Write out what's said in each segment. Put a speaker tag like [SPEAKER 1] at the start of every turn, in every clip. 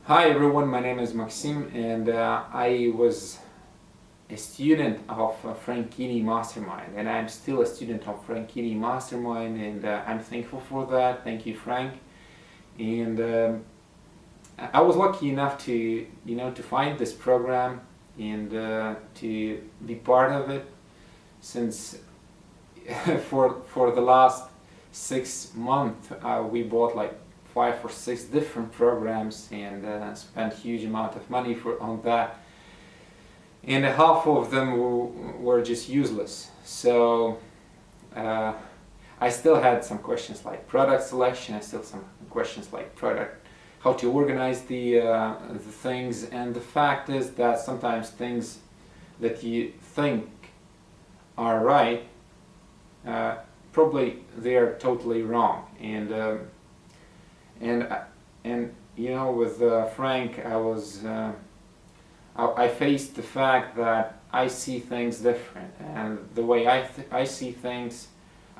[SPEAKER 1] Hi everyone, my name is Maksim and I was a student of Frank Keeney Mastermind, and I'm still a student of Frank Keeney Mastermind, and I'm thankful for that. Thank you, Frank. And I was lucky enough to find this program and to be part of it since for the last 6 months we bought like 5 or 6 different programs and spent huge amount of money on that, and half of them were just useless. So I still had some questions like product selection. I still some questions like product, how to organize the things, and the fact is that sometimes things that you think are right, probably they are totally wrong. And with Frank, I faced the fact that I see things different, and the way I see things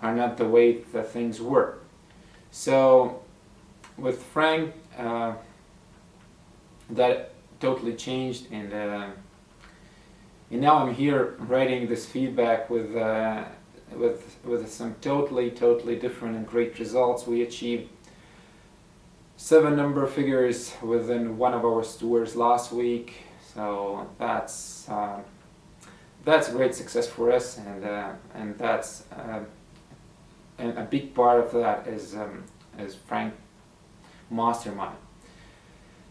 [SPEAKER 1] are not the way that things work. So with Frank, that totally changed, and now I'm here writing this feedback with some totally different and great results. We achieved 7 number figures within one of our stores last week, so that's a great success for us, and that's and a big part of that is Frank Mastermind.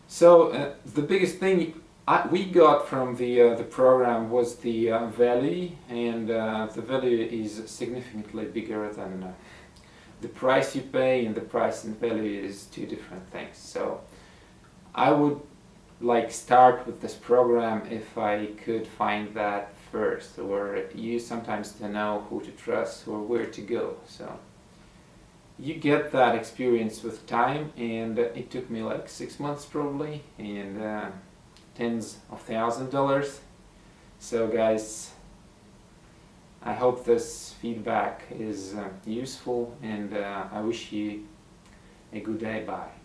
[SPEAKER 1] So the biggest thing we got from the program was the value, and the value is significantly bigger than the price you pay, and the price and value is two different things. So I would start with this program if I could find that first, or you sometimes don't know who to trust or where to go. So you get that experience with time, and it took me like 6 months probably, and tens of $1,000s. So guys, I hope this feedback is useful, and I wish you a good day. Bye.